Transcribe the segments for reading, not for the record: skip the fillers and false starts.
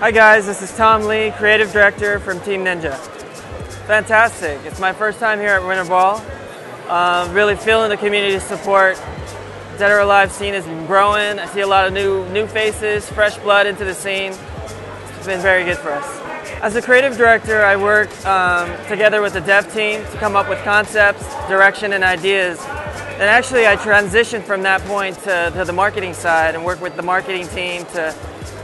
Hi guys, this is Tom Lee, Creative Director from Team Ninja. Fantastic. It's my first time here at Winter Brawl. Really feeling the community support. Dead or Alive scene has been growing. I see a lot of new faces, fresh blood into the scene. It's been very good for us. As a creative director, I work together with the dev team to come up with concepts, direction, and ideas. And actually, I transitioned from that point to the marketing side and work with the marketing team to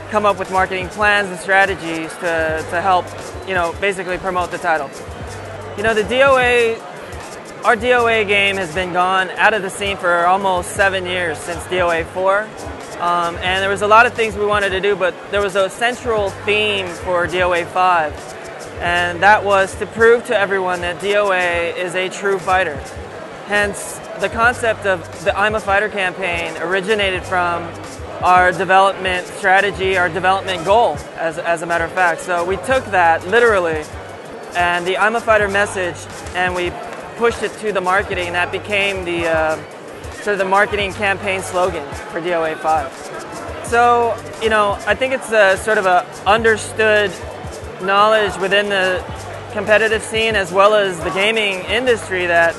come up with marketing plans and strategies to help, basically promote the title. Our DOA game has been gone out of the scene for almost 7 years, since DOA 4. And there was a lot of things we wanted to do, but there was a central theme for DOA 5. And that was to prove to everyone that DOA is a true fighter. Hence, the concept of the I'm a Fighter campaign originated from our development strategy, our development goal, as a matter of fact. So we took that literally and the I'm a Fighter message, and we pushed it to the marketing, and that became the sort of the marketing campaign slogan for DOA 5. So, I think it's a sort of a understood knowledge within the competitive scene as well as the gaming industry that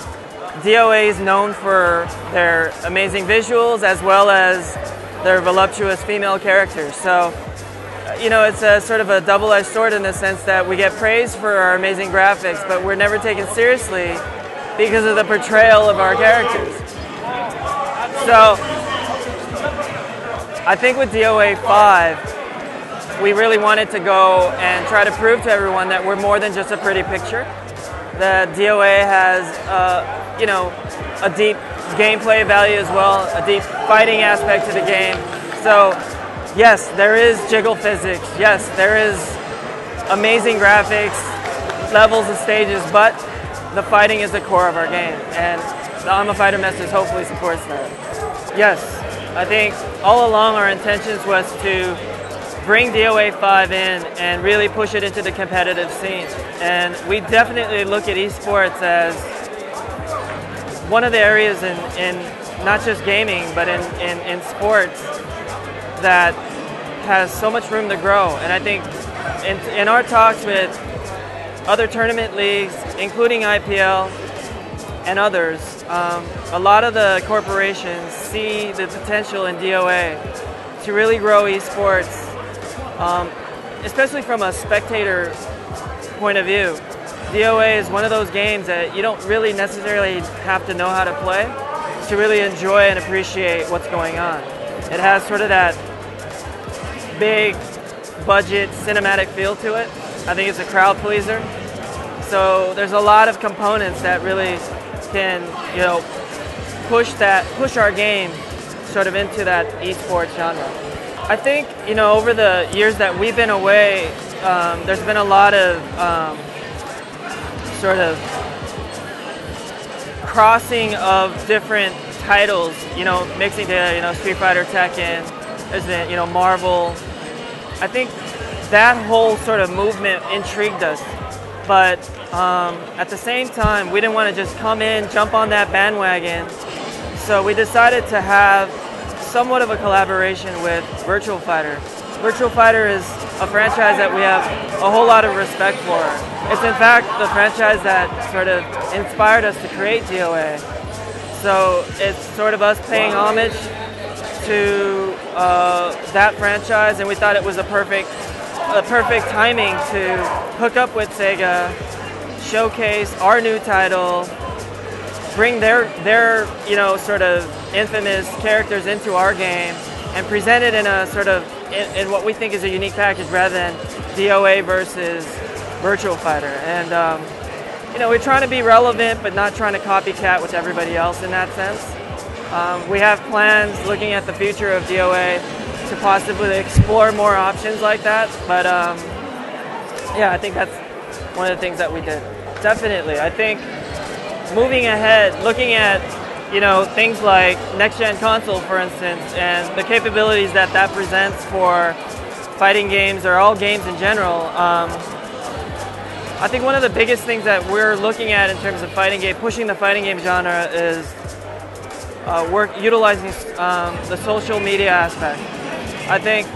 DOA is known for their amazing visuals as well as their voluptuous female characters. So, it's a sort of a double-edged sword in the sense that we get praised for our amazing graphics, but we're never taken seriously because of the portrayal of our characters. So, I think with DOA 5, we really wanted to go and try to prove to everyone that we're more than just a pretty picture, that DOA has, a deep gameplay value as well, a deep fighting aspect to the game. So, yes, there is jiggle physics. Yes, there is amazing graphics, levels and stages, but the fighting is the core of our game, and the I'm a Fighter message hopefully supports that. Yes, I think all along our intentions was to bring DOA 5 in and really push it into the competitive scene. And we definitely look at esports as one of the areas in not just gaming, but in sports that has so much room to grow. And I think in our talks with other tournament leagues, including IPL and others, a lot of the corporations see the potential in DOA to really grow esports, especially from a spectator point of view. DOA is one of those games that you don't really necessarily have to know how to play to really enjoy and appreciate what's going on. It has sort of that big budget cinematic feel to it. I think it's a crowd pleaser. So there's a lot of components that really can, push our game sort of into that esports genre. I think, over the years that we've been away, there's been a lot of sort of crossing of different titles, mixing together, Street Fighter, Tekken, there's been, Marvel. I think that whole sort of movement intrigued us, but at the same time, we didn't want to just come in, jump on that bandwagon, so we decided to have somewhat of a collaboration with Virtual Fighter. Virtual Fighter is a franchise that we have a whole lot of respect for. It's in fact the franchise that sort of inspired us to create DOA. So it's sort of us paying homage to that franchise, and we thought it was a perfect timing to hook up with Sega, showcase our new title, bring their sort of infamous characters into our game, and present it in a sort of in what we think is a unique package rather than DOA versus Virtual Fighter. And we're trying to be relevant, but not trying to copycat with everybody else in that sense. We have plans looking at the future of DOA to possibly explore more options like that. But yeah, I think that's one of the things that we did. Definitely, I think moving ahead, looking at things like next-gen console, for instance, and the capabilities that presents for fighting games or all games in general. I think one of the biggest things that we're looking at in terms of pushing the fighting game genre is utilizing the social media aspect. I think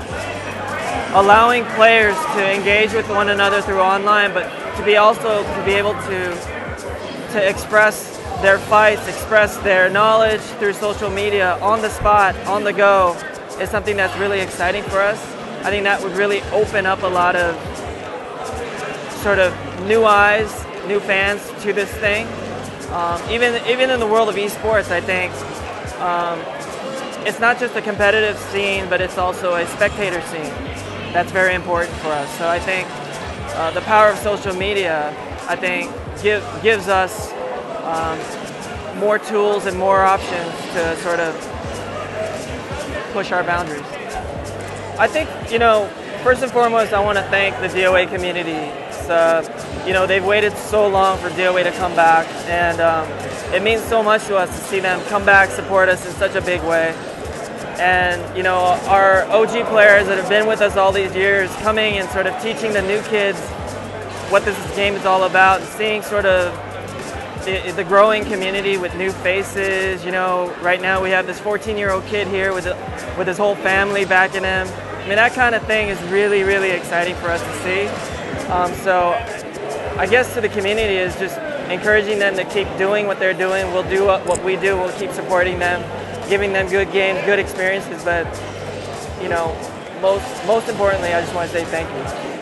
allowing players to engage with one another through online, but to be able to express their fights, express their knowledge through social media on the spot, on the go, is something that's really exciting for us. I think that would really open up a lot of sort of new eyes, new fans to this thing. Even in the world of esports, I think it's not just a competitive scene, but it's also a spectator scene. That's very important for us. So I think the power of social media, I think, gives us more tools and more options to sort of push our boundaries. I think, first and foremost, I want to thank the DOA community. They've waited so long for DOA to come back, and it means so much to us to see them come back, support us in such a big way. And, our OG players that have been with us all these years, coming and sort of teaching the new kids what this game is all about, and seeing sort of the growing community with new faces. Right now we have this 14-year-old kid here with his whole family backing him. I mean, that kind of thing is really, really exciting for us to see. So I guess to the community is just encouraging them to keep doing what they're doing. We'll do what we do. We'll keep supporting them, giving them good games, good experiences. But, most importantly, I just want to say thank you.